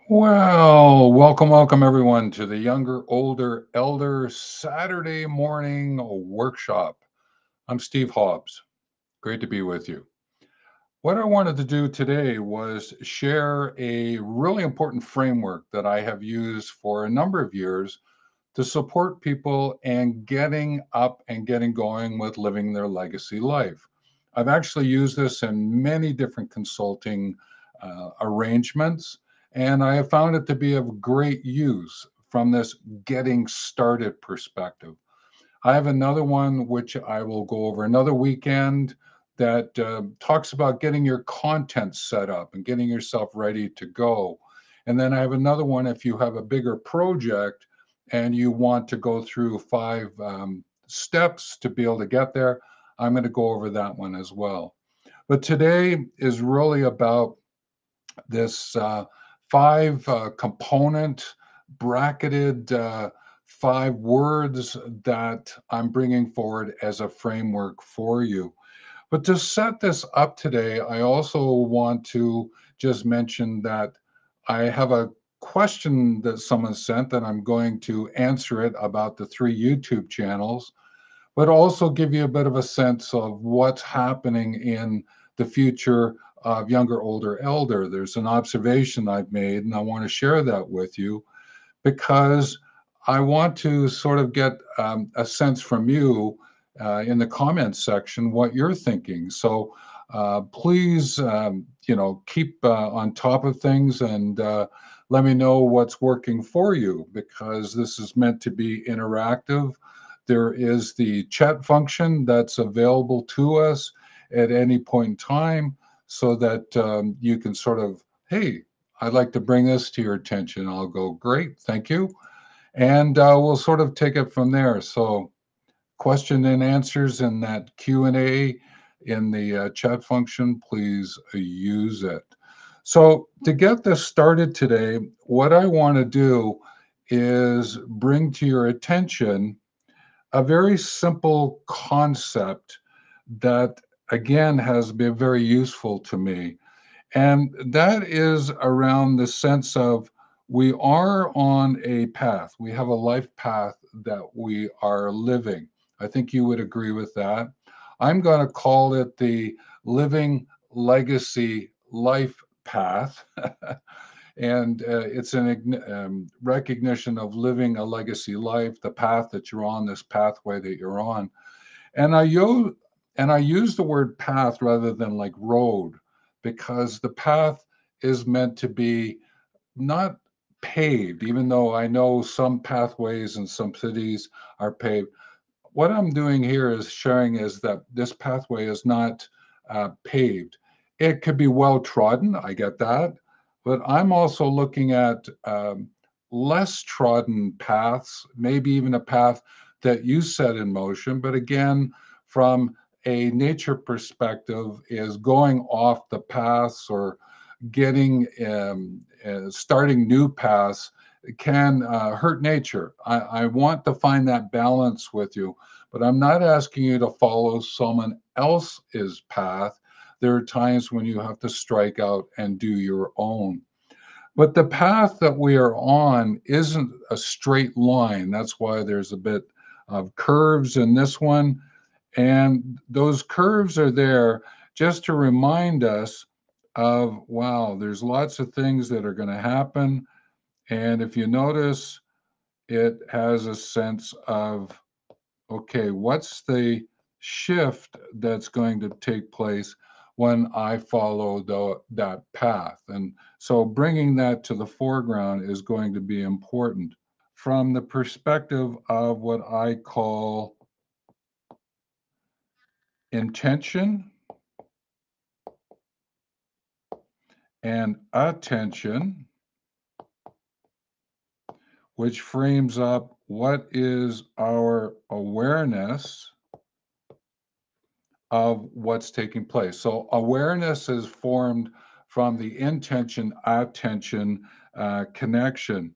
Well, welcome everyone to the Younger, Older, Elder Saturday morning workshop. I'm Steve Hobbs. Great to be with you. What I wanted to do today was share a really important framework that I have used for a number of years to support people and getting up and getting going with living their legacy life. I've actually used this in many different consulting arrangements, and I have found it to be of great use from this getting started perspective. I have another one which I will go over another weekend that talks about getting your content set up and getting yourself ready to go. And then I have another one if you have a bigger project and you want to go through five steps to be able to get there. I'm going to go over that one as well. But today is really about this five component bracketed five words that I'm bringing forward as a framework for you. But to set this up today, I also want to just mention that I have a question that someone sent that I'm going to answer it about the three YouTube channels, but also give you a bit of a sense of what's happening in the future of younger, older, elder. There's an observation I've made, and I want to share that with you because I want to sort of get a sense from you in the comments section what you're thinking. So please, keep on top of things and let me know what's working for you because this is meant to be interactive. There is the chat function that's available to us at any point in time so that you can sort of, hey, I'd like to bring this to your attention. I'll go, great, thank you. And we'll sort of take it from there. So question and answers in that Q&A in the chat function, please use it. So to get this started today, what I want to do is bring to your attention a very simple concept that again has been very useful to me. And that is around the sense of we are on a path. We have a life path that we are living. I think you would agree with that. I'm going to call it the living legacy life path. And it's an recognition of living a legacy life, the path that you're on, this pathway that you're on. And I use the word path rather than like road because the path is meant to be not paved, even though I know some pathways in some cities are paved. What I'm doing here is sharing is that this pathway is not paved. It could be well trodden, I get that, but I'm also looking at less trodden paths, maybe even a path that you set in motion, but again, from a nature perspective, is going off the paths or getting starting new paths can hurt nature. I want to find that balance with you, but I'm not asking you to follow someone else's path. There are times when you have to strike out and do your own. But the path that we are on isn't a straight line. That's why there's a bit of curves in this one. And those curves are there just to remind us of, wow, there's lots of things that are going to happen. And if you notice, it has a sense of, okay, what's the shift that's going to take place when I follow that path? And so bringing that to the foreground is going to be important from the perspective of what I call intention and attention, which frames up what is our awareness of what's taking place. So awareness is formed from the intention attention connection.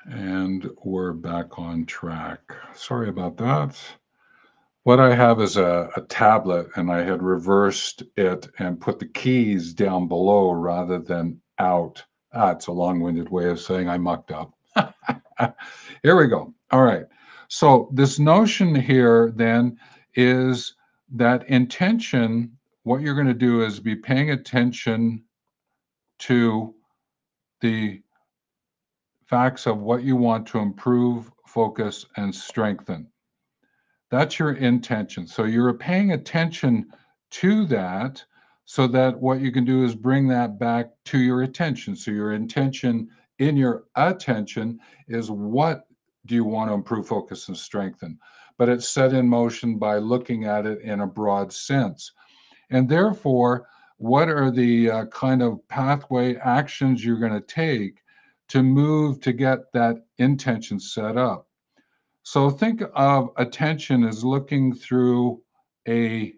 And we're back on track. Sorry about that. What I have is a tablet, and I had reversed it and put the keys down below rather than out. It's a long winded way of saying I mucked up. Here we go. All right. So, this notion here then is that intention, what you're going to do is be paying attention to the facts of what you want to improve, focus, and strengthen. That's your intention. So you're paying attention to that so that what you can do is bring that back to your attention. So your intention in your attention is what do you want to improve, focus, and strengthen? But it's set in motion by looking at it in a broad sense. And therefore, what are the kind of pathway actions you're going to take to move to get that intention set up? So think of attention as looking through a,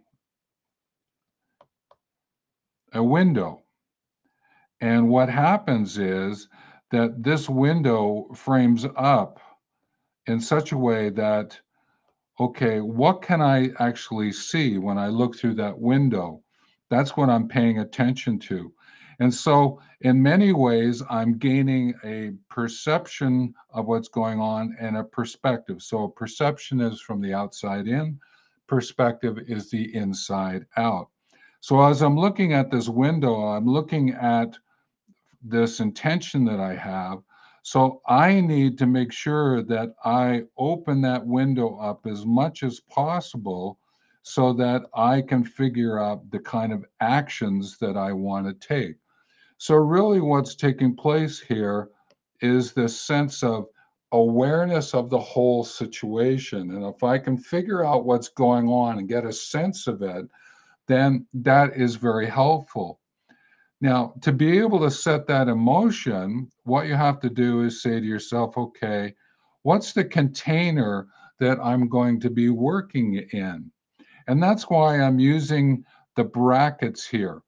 a window. And what happens is that this window frames up in such a way that, okay, what can I actually see when I look through that window? That's what I'm paying attention to. And so, in many ways, I'm gaining a perception of what's going on and a perspective. So, perception is from the outside in, perspective is the inside out. So, as I'm looking at this window, I'm looking at this intention that I have. So I need to make sure that I open that window up as much as possible so that I can figure out the kind of actions that I want to take. So, really, what's taking place here is this sense of awareness of the whole situation. And if I can figure out what's going on and get a sense of it, then that is very helpful. Now, to be able to set that in motion, what you have to do is say to yourself, okay, what's the container that I'm going to be working in? And that's why I'm using the brackets here.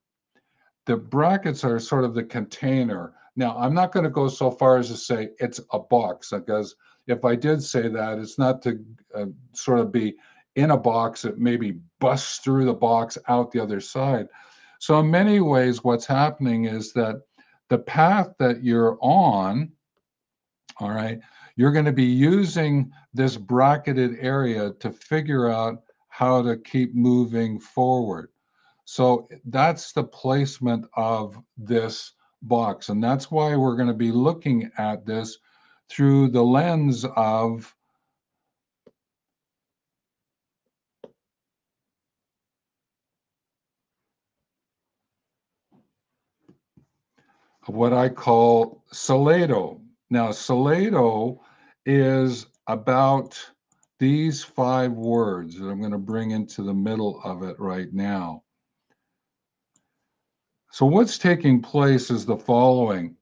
The brackets are sort of the container. Now, I'm not going to go so far as to say it's a box, because if I did say that, it's not to sort of be in a box that maybe busts through the box out the other side. So, in many ways, what's happening is that the path that you're on, all right, you're going to be using this bracketed area to figure out how to keep moving forward. So that's the placement of this box. And that's why we're going to be looking at this through the lens of what I call Salado. Now, Salado is about these 5 words that I'm going to bring into the middle of it right now. So, what's taking place is the following.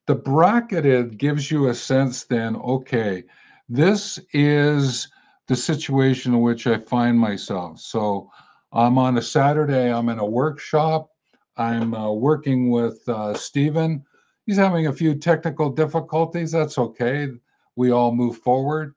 The bracketed gives you a sense then, okay, this is the situation in which I find myself. So I'm on a Saturday, I'm in a workshop, I'm working with Stephen. He's having a few technical difficulties. That's okay. We all move forward.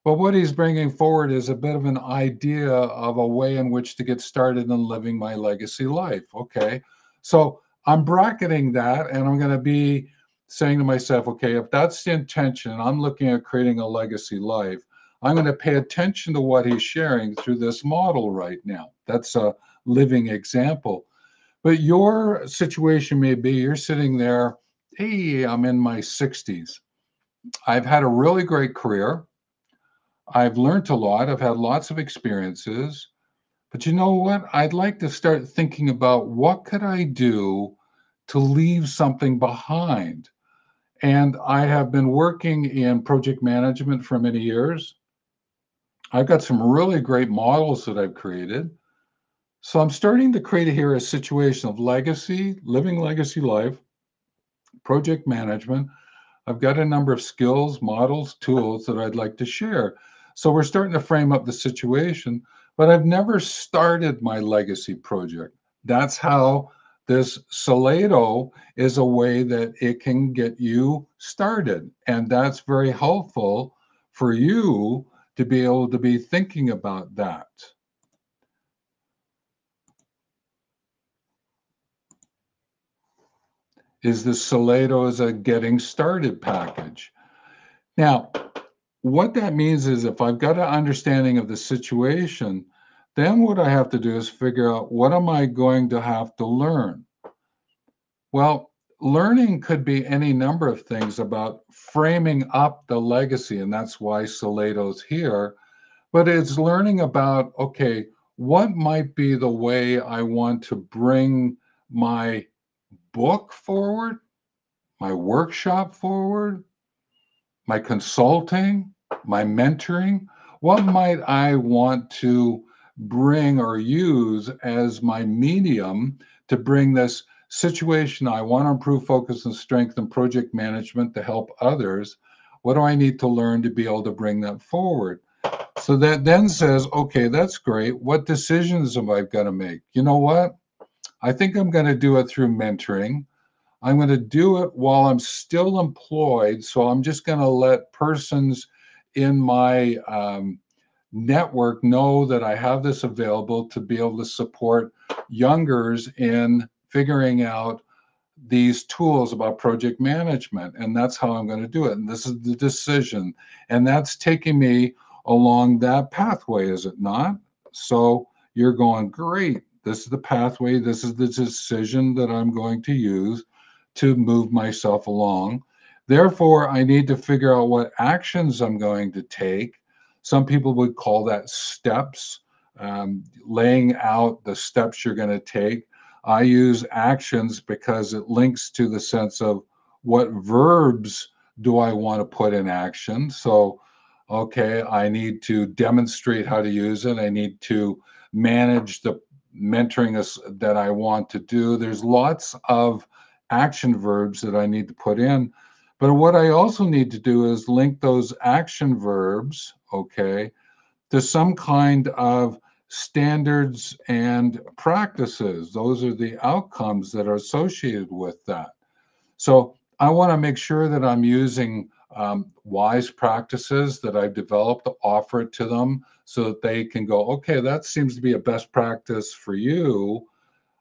But what he's bringing forward is a bit of an idea of a way in which to get started in living my legacy life. Okay. So I'm bracketing that, and I'm going to be saying to myself, okay, if that's the intention, I'm looking at creating a legacy life, I'm going to pay attention to what he's sharing through this model right now. That's a living example. But your situation may be you're sitting there, hey, I'm in my 60s. I've had a really great career. I've learned a lot. I've had lots of experiences. But you know what? I'd like to start thinking about what could I do to leave something behind. And I have been working in project management for many years. I've got some really great models that I've created. So I'm starting to create here a situation of legacy, living legacy life, project management. I've got a number of skills, models, tools that I'd like to share. So we're starting to frame up the situation, but I've never started my legacy project. That's how this Slido is a way that it can get you started. And that's very helpful for you to be able to be thinking about that. Is the Slido as a getting started package. Now, what that means is if I've got an understanding of the situation, then what I have to do is figure out what am I going to have to learn? Well, learning could be any number of things about framing up the legacy, and that's why Slido's here. But it's learning about, okay, what might be the way I want to bring my book forward, my workshop forward, my consulting, my mentoring? What might I want to bring or use as my medium to bring this situation? I want to improve focus and strength and project management to help others. What do I need to learn to be able to bring that forward? So that then says, okay, that's great. What decisions have I got to make? You know what? I think I'm going to do it through mentoring. I'm going to do it while I'm still employed. So I'm just going to let persons in my network know that I have this available to be able to support youngers in figuring out these tools about project management. And that's how I'm going to do it. And this is the decision. And that's taking me along that pathway, is it not? So you're going, great. This is the pathway. This is the decision that I'm going to use to move myself along. Therefore, I need to figure out what actions I'm going to take. Some people would call that steps, laying out the steps you're going to take. I use actions because it links to the sense of what verbs do I want to put in action. So, okay, I need to demonstrate how to use it. I need to manage the mentoring that I want to do. There's lots of action verbs that I need to put in. But what I also need to do is link those action verbs, okay, to some kind of standards and practices. Those are the outcomes that are associated with that. So I want to make sure that I'm using wise practices that I've developed to offer it to them so that they can go, okay, that seems to be a best practice for you.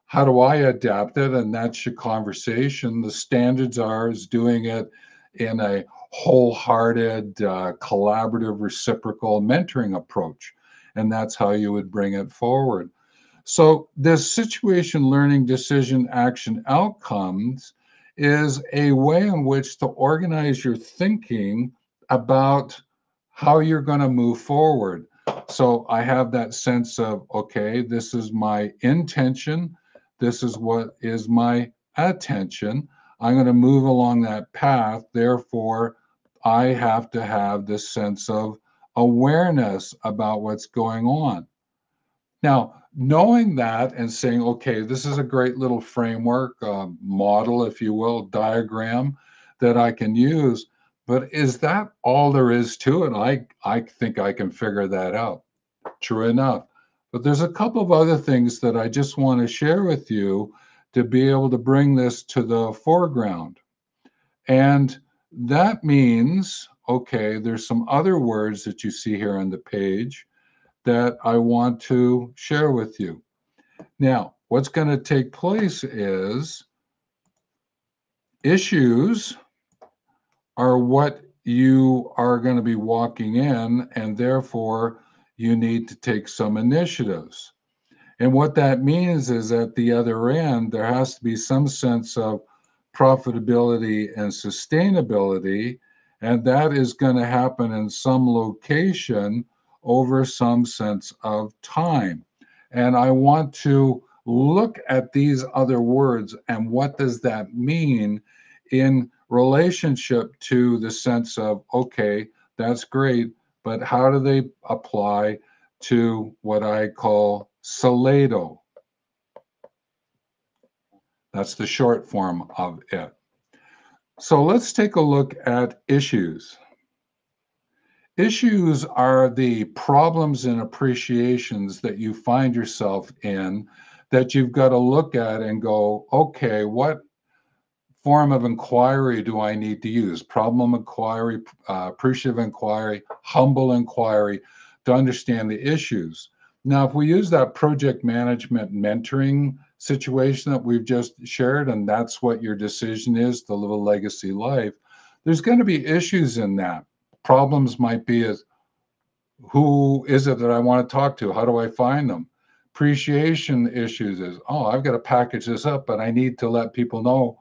How do I adapt it? And that's your conversation. The standards are is doing it in a wholehearted, collaborative, reciprocal mentoring approach. And that's how you would bring it forward. So, this situation, learning, decision, action, outcomes is a way in which to organize your thinking about how you're going to move forward. So, I have that sense of, okay, this is my intention. This is what is my attention. I'm going to move along that path. Therefore, I have to have this sense of awareness about what's going on. Now, knowing that and saying, okay, this is a great little framework, model, if you will, diagram that I can use, but is that all there is to it? I think I can figure that out. True enough. But there's a couple of other things that I just want to share with you to be able to bring this to the foreground. And that means, okay, there's some other words that you see here on the page that I want to share with you. Now, what's going to take place is issues are what you are going to be walking in, and therefore you need to take some initiatives. And what that means is at the other end, there has to be some sense of profitability and sustainability, and that is going to happen in some location over some sense of time. And I want to look at these other words and what does that mean in relationship to the sense of, okay, that's great, but how do they apply to what I call Slido? That's the short form of it. So let's take a look at issues. Issues are the problems and appreciations that you find yourself in that you've got to look at and go, okay, what form of inquiry do I need to use? Problem inquiry, appreciative inquiry, humble inquiry, to understand the issues. Now, if we use that project management mentoring situation that we've just shared, and that's what your decision is to live a legacy life, there's going to be issues in that. Problems might be as, who is it that I want to talk to? How do I find them? Appreciation issues is, oh, I've got to package this up, but I need to let people know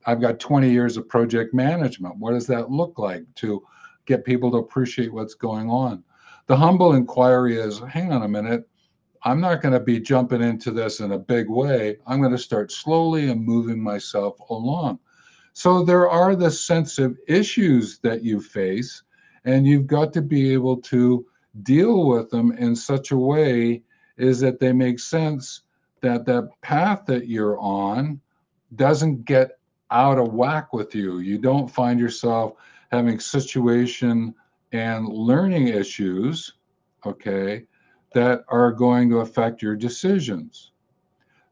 I've got 20 years of project management. What does that look like to get people to appreciate what's going on? The humble inquiry is, hang on a minute, I'm not going to be jumping into this in a big way. I'm going to start slowly and moving myself along. So there are the sensitive issues that you face, and you've got to be able to deal with them in such a way is that they make sense, that that path that you're on doesn't get out of whack with you. You don't find yourself having situation and learning issues, okay, that are going to affect your decisions.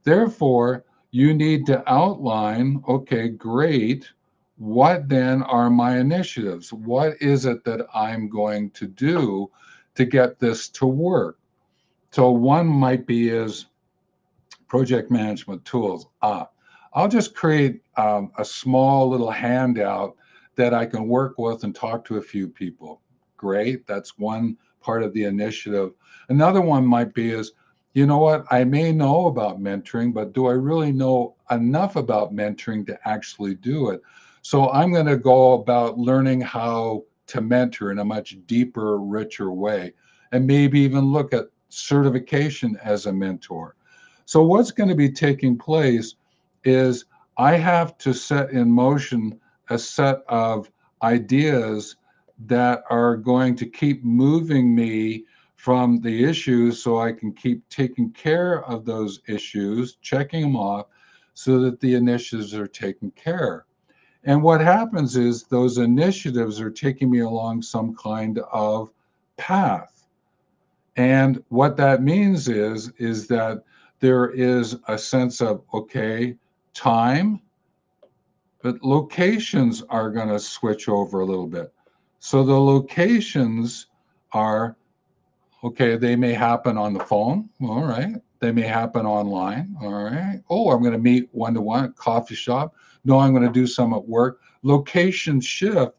Therefore, you need to outline, okay, great. What then are my initiatives? What is it that I'm going to do to get this to work? So one might be is project management tools. I'll just create a small little handout that I can work with and talk to a few people. Great. That's one part of the initiative. Another one might be is, you know what? I may know about mentoring, but do I really know enough about mentoring to actually do it? So I'm going to go about learning how to mentor in a much deeper, richer way, and maybe even look at certification as a mentor. So what's going to be taking place is I have to set in motion a set of ideas that are going to keep moving me from the issues so I can keep taking care of those issues, checking them off so that the initiatives are taken care. And what happens is those initiatives are taking me along some kind of path. And what that means is that there is a sense of, okay, time, but locations are going to switch over a little bit. So the locations are, okay, they may happen on the phone. All right. They may happen online. All right. Oh, I'm going to meet one to one at coffee shop. No, I'm going to do some at work. Location shift,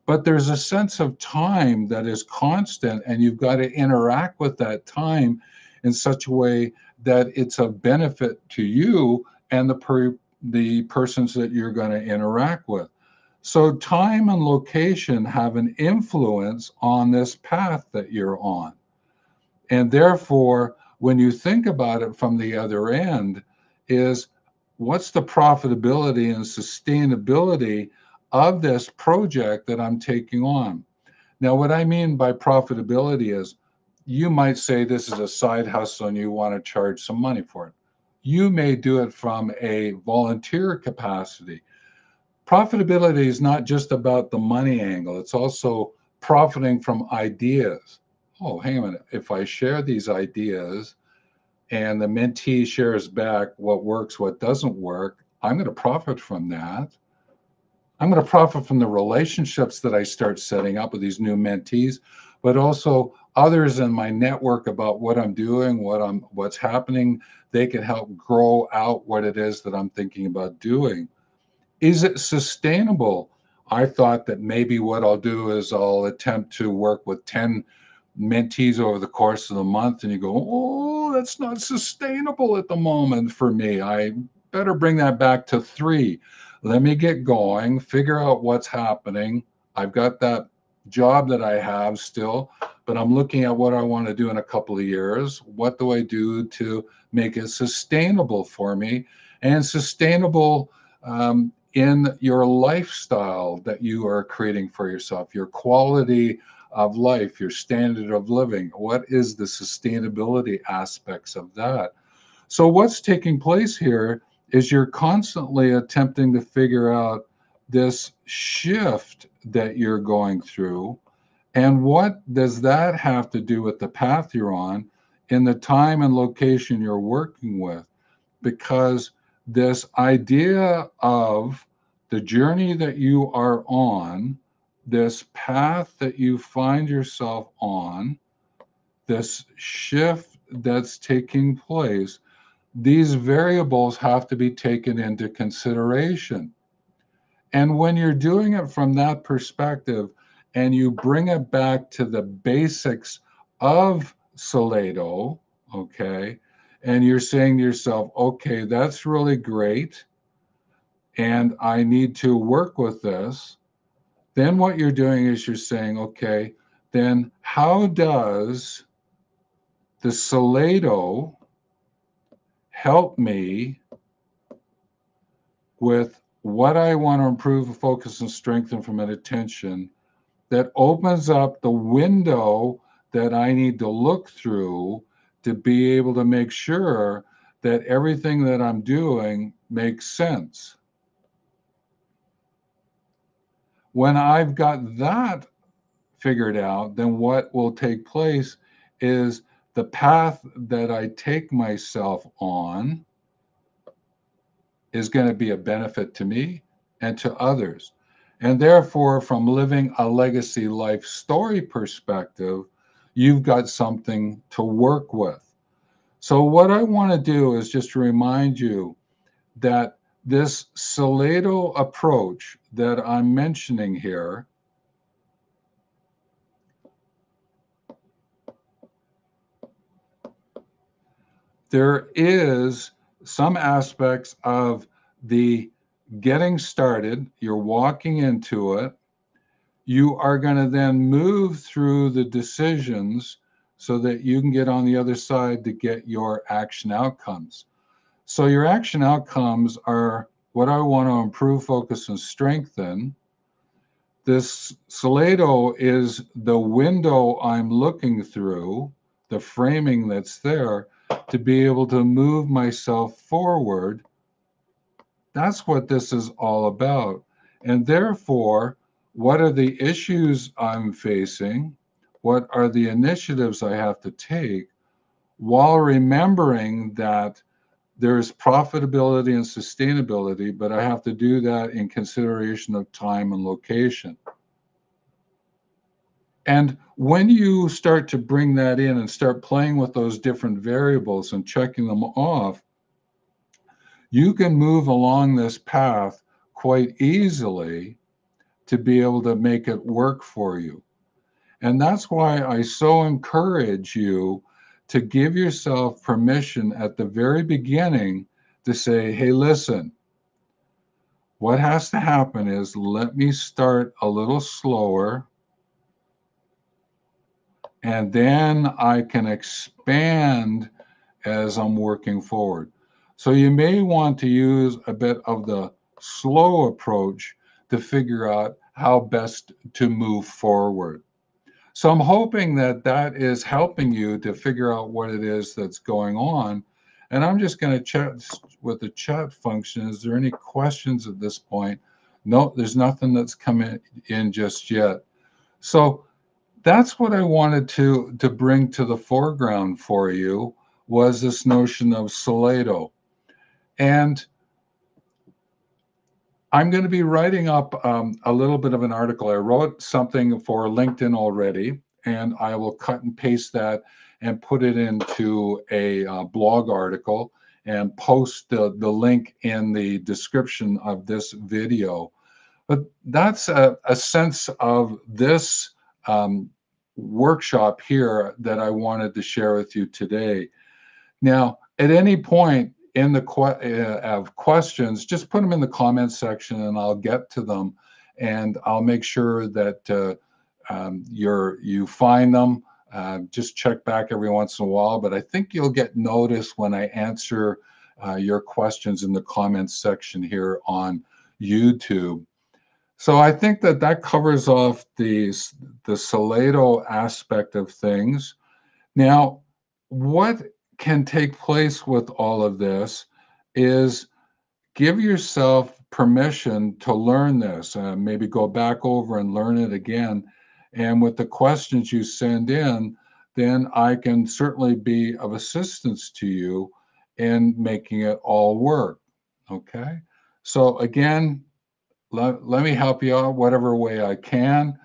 but there's a sense of time that is constant, and you've got to interact with that time in such a way that it's of benefit to you and the persons that you're going to interact with. So time and location have an influence on this path that you're on. And therefore, when you think about it from the other end, is what's the profitability and sustainability of this project that I'm taking on? Now, what I mean by profitability is you might say this is a side hustle and you want to charge some money for it. You may do it from a volunteer capacity. Profitability is not just about the money angle, it's also profiting from ideas. Oh, hang on a minute. If I share these ideas and the mentee shares back what works, what doesn't work, I'm going to profit from that. I'm going to profit from the relationships that I start setting up with these new mentees, but also others in my network about what I'm doing, what's happening. They can help grow out what it is that I'm thinking about doing. Is it sustainable? I thought that maybe what I'll do is I'll attempt to work with 10 mentees over the course of the month. And you go, oh, that's not sustainable at the moment for me. I better bring that back to 3. Let me get going, figure out what's happening. I've got that job that I have still, but I'm looking at what I want to do in a couple of years. What do I do to make it sustainable for me and sustainable in your lifestyle that you are creating for yourself, your quality of life, your standard of living? What is the sustainability aspects of that? So what's taking place here is you're constantly attempting to figure out this shift that you're going through, and what does that have to do with the path you're on in the time and location you're working with? because this idea of the journey that you are on, this path that you find yourself on, this shift that's taking place, these variables have to be taken into consideration. And when you're doing it from that perspective and you bring it back to the basics of Salado, okay, and you're saying to yourself, okay, that's really great, and I need to work with this, then what you're doing is you're saying, okay, then how does the Salado help me with what I want to improve, focus, and strengthen from an attention that opens up the window that I need to look through to be able to make sure that everything that I'm doing makes sense. When I've got that figured out, then what will take place is the path that I take myself on is going to be a benefit to me and to others. And therefore, from living a legacy life story perspective, you've got something to work with. So, what I want to do is just to remind you that this Salado approach that I'm mentioning here, there is some aspects of the getting started, you're walking into it, you are going to then move through the decisions so that you can get on the other side to get your action outcomes. So, your action outcomes are what I want to improve, focus, and strengthen. This Salado is the window I'm looking through, the framing that's there to be able to move myself forward. That's what this is all about. And therefore, what are the issues I'm facing? What are the initiatives I have to take while remembering that there's profitability and sustainability, but I have to do that in consideration of time and location. And when you start to bring that in and start playing with those different variables and checking them off, you can move along this path quite easily to be able to make it work for you. And that's why I so encourage you to give yourself permission at the very beginning to say, hey, listen, what has to happen is let me start a little slower, and then I can expand as I'm working forward. So you may want to use a bit of the slow approach to figure out how best to move forward. So I'm hoping that that is helping you to figure out what it is that's going on. And I'm just going to chat with the chat function. Is there any questions at this point? No, there's nothing that's come in just yet. So that's what I wanted to bring to the foreground for you, was this notion of Salado. And I'm going to be writing up a little bit of an article. I wrote something for LinkedIn already, and I will cut and paste that and put it into a blog article and post the link in the description of this video. But that's a sense of this workshop here that I wanted to share with you today. Now, at any point in the of questions, just put them in the comments section and I'll get to them, and I'll make sure that you find them. Just check back every once in a while, but I think you'll get notice when I answer your questions in the comments section here on YouTube. So I think that that covers off the Salado aspect of things. Now, what can take place with all of this is give yourself permission to learn this. Maybe go back over and learn it again. And with the questions you send in, then I can certainly be of assistance to you in making it all work. Okay. So again, let me help you out whatever way I can.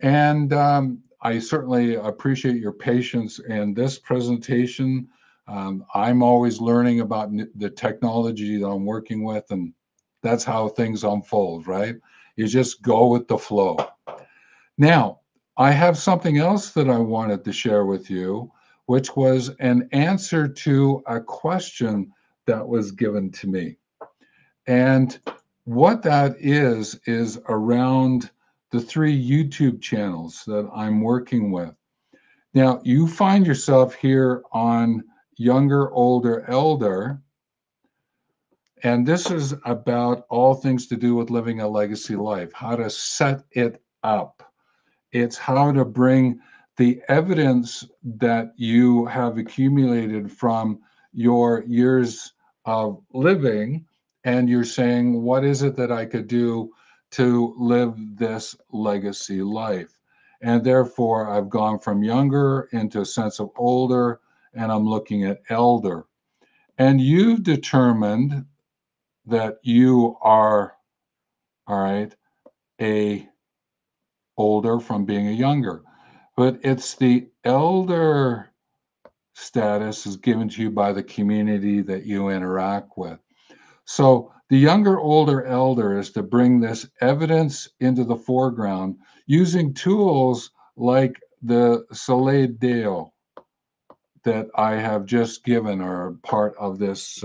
And I certainly appreciate your patience in this presentation. I'm always learning about the technology that I'm working with, and that's how things unfold, right? You just go with the flow. Now, I have something else that I wanted to share with you, which was an answer to a question that was given to me. And what that is around the 3 YouTube channels that I'm working with. Now, you find yourself here on Younger, Older, Elder, and this is about all things to do with living a legacy life, how to set it up. It's how to bring the evidence that you have accumulated from your years of living, and you're saying, what is it that I could do to live this legacy life? And therefore, I've gone from younger into a sense of older, and I'm looking at elder. And you've determined that you are, all right, a older from being a younger. But it's the elder status is given to you by the community that you interact with. So the younger, older, elder is to bring this evidence into the foreground using tools like the Soleil Deo that I have just given are part of this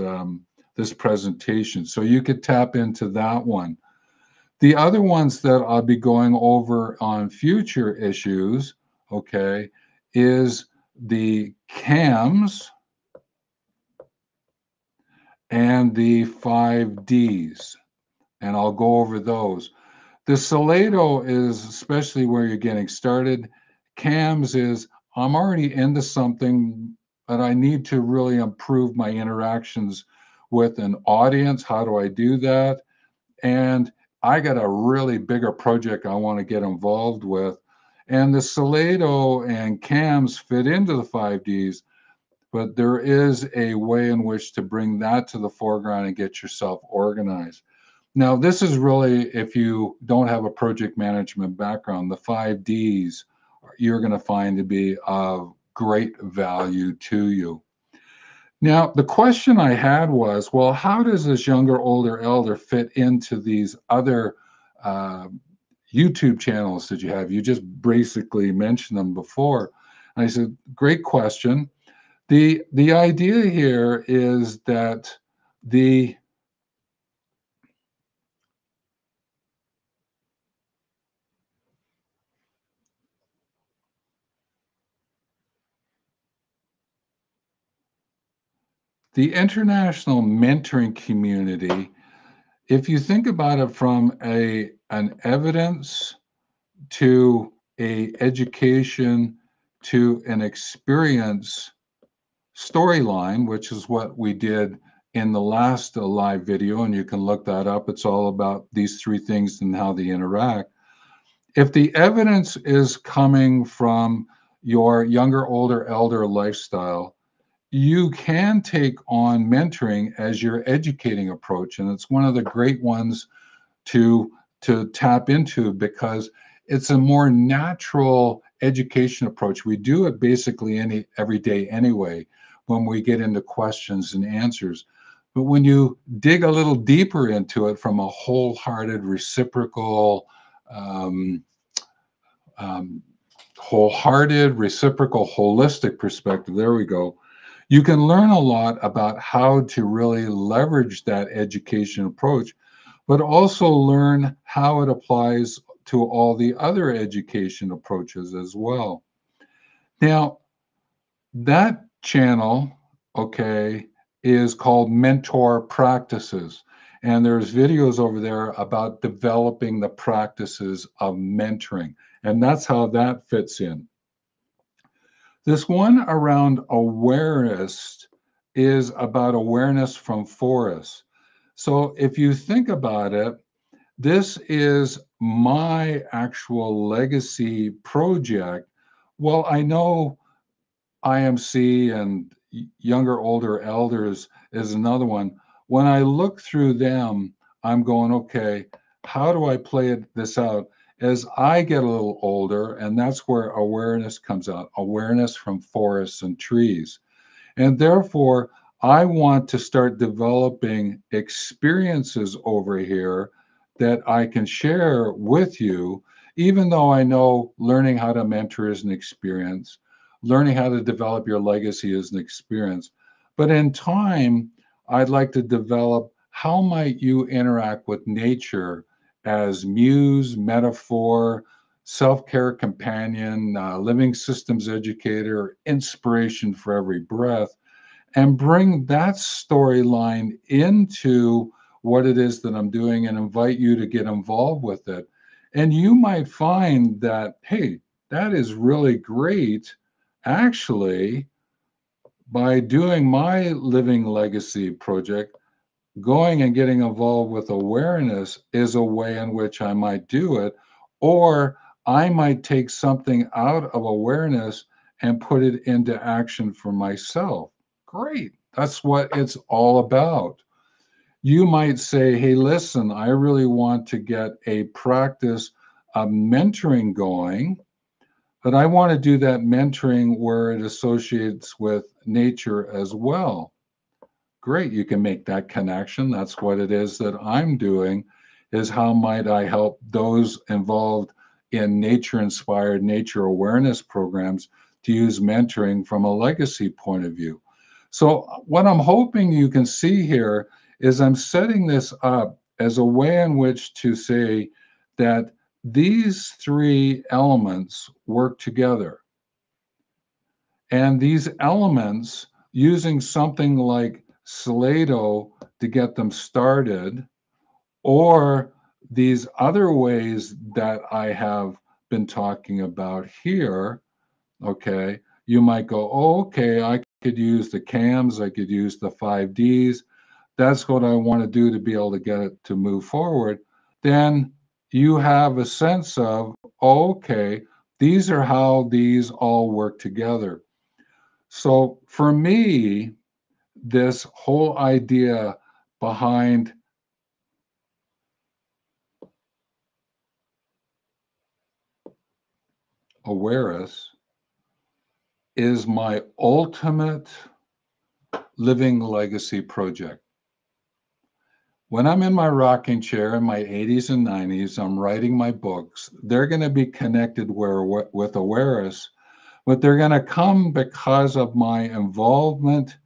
presentation. So you could tap into that one. The other ones that I'll be going over on future issues, okay, is the CAMs and the 5Ds, and I'll go over those. The Salado is especially where you're getting started. CAMs is I'm already into something, but I need to really improve my interactions with an audience. How do I do that? And I got a really bigger project I want to get involved with. And the Salado and CAMs fit into the 5Ds, but there is a way in which to bring that to the foreground and get yourself organized. Now, this is really, if you don't have a project management background, the 5Ds you're going to find to be of great value to you. Now, the question I had was, well, how does this younger, older, elder fit into these other uh, YouTube channels that you have? You just basically mentioned them before. And I said, great question. The idea here is that the the international mentoring community, if you think about it from an evidence to a education to an experience storyline, which is what we did in the last live video, and you can look that up. It's all about these 3 things and how they interact. If the evidence is coming from your younger, older, elder lifestyle, you can take on mentoring as your educating approach, and it's one of the great ones to tap into because it's a more natural education approach. We do it basically every day anyway when we get into questions and answers. But when you dig a little deeper into it from a wholehearted, reciprocal, um, um, holistic perspective, there we go, you can learn a lot about how to really leverage that education approach, but also learn how it applies to all the other education approaches as well. Now, that channel, okay, is called Mentor Practices. And there's videos over there about developing the practices of mentoring. And that's how that fits in. This one around awareness is about awareness from Forrest. So if you think about it, this is my actual legacy project. Well, I know IMC and younger, older elders is another one. When I look through them, I'm going, okay, how do I play this out as I get a little older? And that's where awareness comes out, awareness from forests and trees. And therefore, I want to start developing experiences over here that I can share with you, even though I know learning how to mentor is an experience, learning how to develop your legacy is an experience. But in time, I'd like to develop how might you interact with nature as muse, metaphor, self-care companion, living systems educator, inspiration for every breath, and bring that storyline into what it is that I'm doing and invite you to get involved with it. And you might find that, hey, that is really great. Actually, by doing my Living Legacy project, going and getting involved with awareness is a way in which I might do it. Or I might take something out of awareness and put it into action for myself. Great. That's what it's all about. You might say, hey, listen, I really want to get a practice of mentoring going, but I want to do that mentoring where it associates with nature as well. Great, you can make that connection. That's what it is that I'm doing, is how might I help those involved in nature inspired nature awareness programs to use mentoring from a legacy point of view. So what I'm hoping you can see here is I'm setting this up as a way in which to say that these three elements work together. And these elements, using something like Slido to get them started, or these other ways that I have been talking about here, okay, you might go, oh, okay, I could use the CAMs, I could use the 5Ds. That's what I want to do to be able to get it to move forward. Then you have a sense of, oh, okay, these are how these all work together. So for me, this whole idea behind awareness is my ultimate living legacy project. When I'm in my rocking chair in my 80s and 90s, I'm writing my books. They're going to be connected with awareness, but they're going to come because of my involvement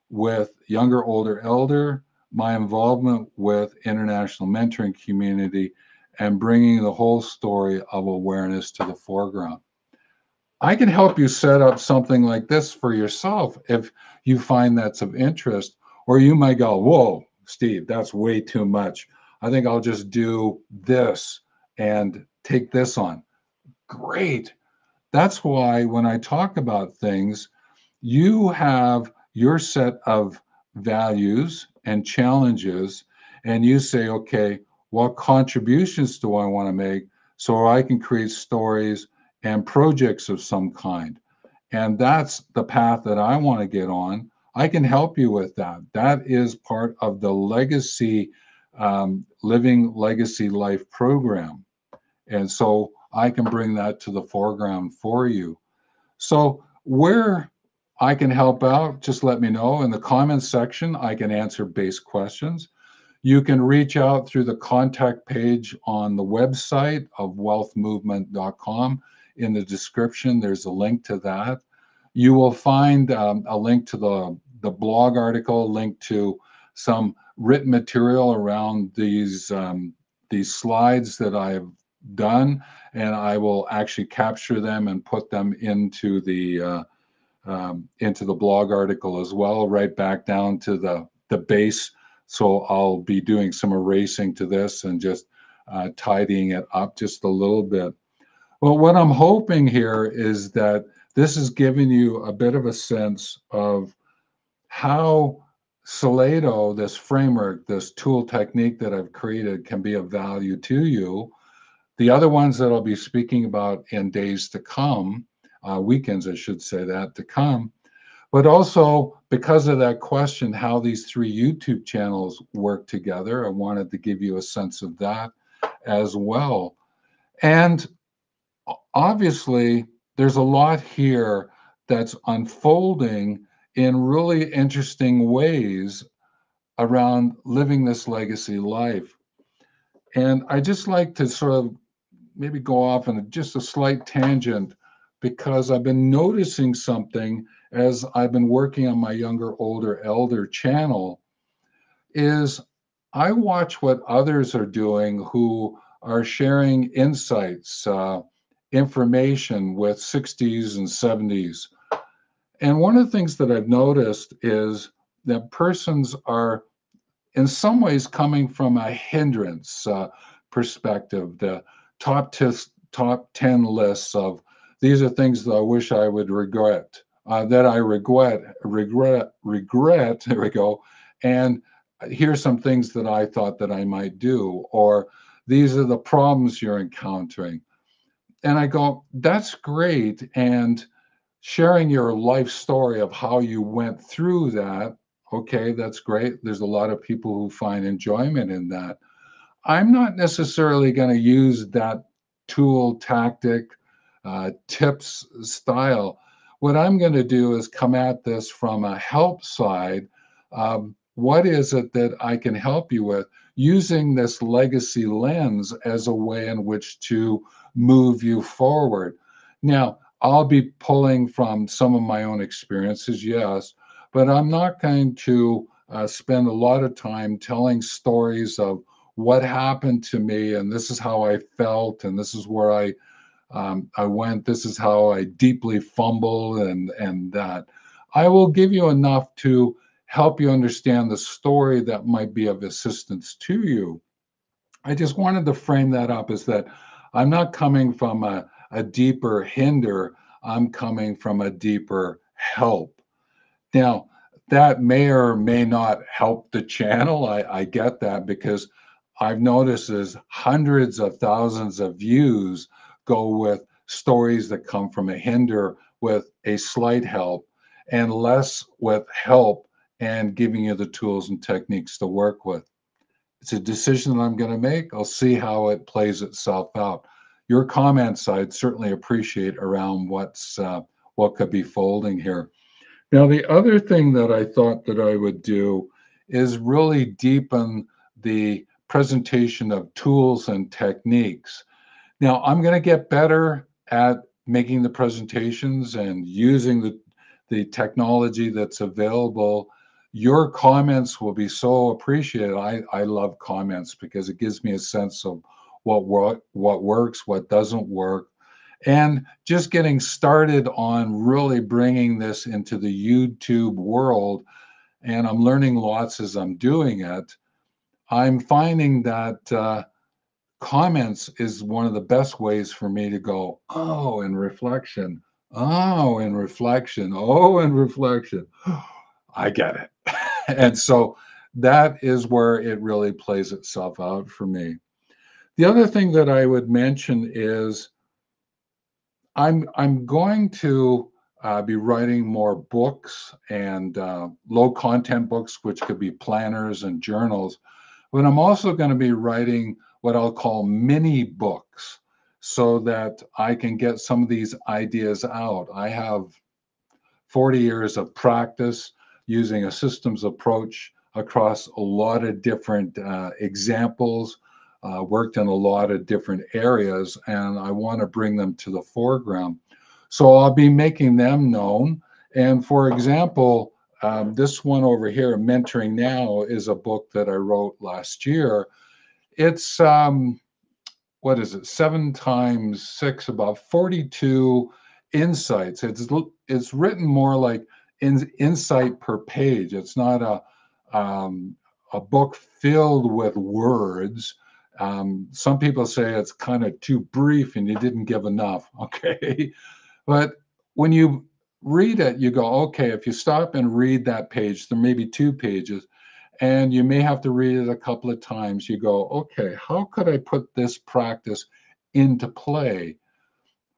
with younger, older, elder, my involvement with international mentoring community, and bringing the whole story of awareness to the foreground. I can help you set up something like this for yourself if you find that's of interest, or you might go, whoa, Steve, that's way too much. I think I'll just do this and take this on. Great. That's why when I talk about things, you have your set of values and challenges, and you say, okay, what contributions do I want to make so I can create stories and projects of some kind? And that's the path that I want to get on. I can help you with that. That is part of the legacy, Living Legacy Life program. And so I can bring that to the foreground for you. So, where I can help out, just let me know. In the comments section, I can answer base questions. You can reach out through the contact page on the website of wealthmovement.com. In the description, there's a link to that. You will find a link to the blog article, a link to some written material around these slides that I have done, and I will actually capture them and put them into the blog article as well, right back down to the base. So I'll be doing some erasing to this and just tidying it up just a little bit. Well, what I'm hoping here is that this is giving you a bit of a sense of how Slido, this framework, this tool technique that I've created, can be of value to you. The other ones that I'll be speaking about in days to come, weekends, I should say that, to come, But also, because of that question, how these three YouTube channels work together, I wanted to give you a sense of that as well. And obviously, there's a lot here that's unfolding in really interesting ways around living this legacy life. And I just like to sort of maybe go off on just a slight tangent because I've been noticing something as I've been working on my younger, older, elder channel is I watch what others are doing who are sharing insights, information with 60s and 70s. And one of the things that I've noticed is that persons are in some ways coming from a hindrance perspective. The top 10 lists of these are things that I wish I would regret, that I regret. There we go. And here's some things that I thought that I might do, or these are the problems you're encountering. And I go, that's great. And sharing your life story of how you went through that, okay, that's great. There's a lot of people who find enjoyment in that. I'm not necessarily going to use that tool, tactic, tips style. What I'm going to do is come at this from a help side. What is it that I can help you with using this legacy lens as a way in which to move you forward? Now, I'll be pulling from some of my own experiences, yes, but I'm not going to spend a lot of time telling stories of what happened to me, and this is how I felt, and this is where I went. This is how I deeply fumbled, and that. I will give you enough to help you understand the story that might be of assistance to you. I just wanted to frame that up as that I'm not coming from a deeper hinder. I'm coming from a deeper help. Now, that may or may not help the channel. I get that because I've noticed is hundreds of thousands of views go with stories that come from a hinder with a slight help and less with help and giving you the tools and techniques to work with. It's a decision that I'm going to make. I'll see how it plays itself out. Your comments I'd certainly appreciate around what could be folding here. Now, the other thing that I thought that I would do is really deepen the presentation of tools and techniques. Now, I'm going to get better at making the presentations and using the technology that's available. Your comments will be so appreciated. I love comments because it gives me a sense of what works, what doesn't work, and just getting started on really bringing this into the YouTube world. And I'm learning lots as I'm doing it. I'm finding that comments is one of the best ways for me to go, oh, in reflection, oh, in reflection, oh, in reflection. I get it. And so that is where it really plays itself out for me. The other thing that I would mention is I'm going to be writing more books and low content books, which could be planners and journals. But I'm also going to be writing what I'll call mini books so that I can get some of these ideas out. I have 40 years of practice using a systems approach across a lot of different examples, worked in a lot of different areas, and I want to bring them to the foreground. So I'll be making them known. And for example, this one over here, Mentoring Now, is a book that I wrote last year. It's what is it? 7 times 6, about 42 insights. It's written more like insight per page. It's not a book filled with words. Some people say it's kind of too brief and you didn't give enough. Okay, but when you read it, you go, okay, if you stop and read that page, there may be 2 pages, and you may have to read it a couple of times. You go, okay, how could I put this practice into play?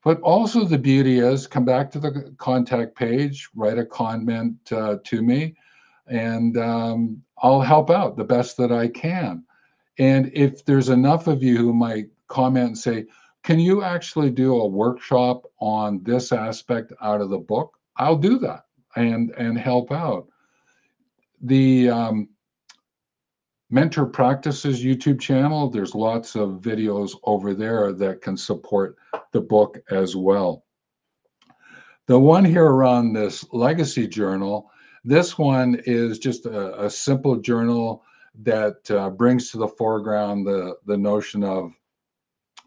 But also the beauty is come back to the contact page, write a comment to me, and I'll help out the best that I can. And if there's enough of you who might comment and say, can you actually do a workshop on this aspect out of the book? I'll do that and help out. The Mentor Practices YouTube channel, there's lots of videos over there that can support the book as well. The one here around this legacy journal, this one is just a simple journal that brings to the foreground the notion of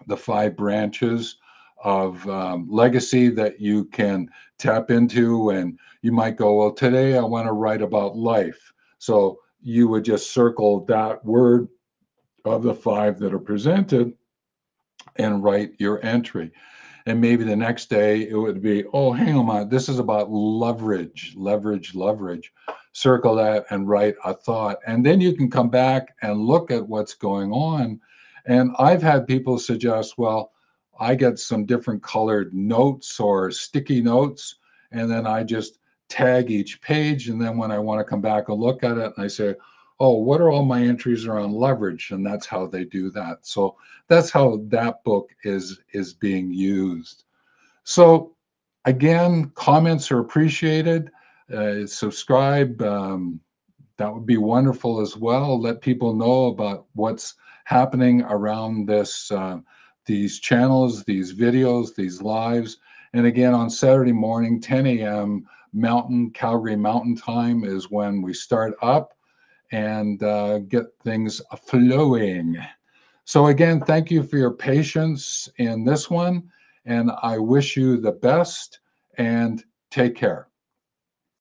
the 5 branches of legacy that you can tap into. And you might go, well, today I want to write about life. So you would just circle that word of the 5 that are presented and write your entry. And maybe the next day it would be, oh, hang on, this is about leverage, leverage, leverage. Circle that and write a thought. And then you can come back and look at what's going on. And I've had people suggest, well, I get some different colored notes or sticky notes, and then I just tag each page. And then when I want to come back and look at it, I say, oh, what are all my entries around leverage? And that's how they do that. So that's how that book is being used. So again, comments are appreciated. Subscribe. That would be wonderful as well. Let people know about what's happening around this, these channels, these videos, these lives. And again, on Saturday morning, 10 a.m. Calgary Mountain Time is when we start up and get things flowing. So again, thank you for your patience in this one, and I wish you the best and take care.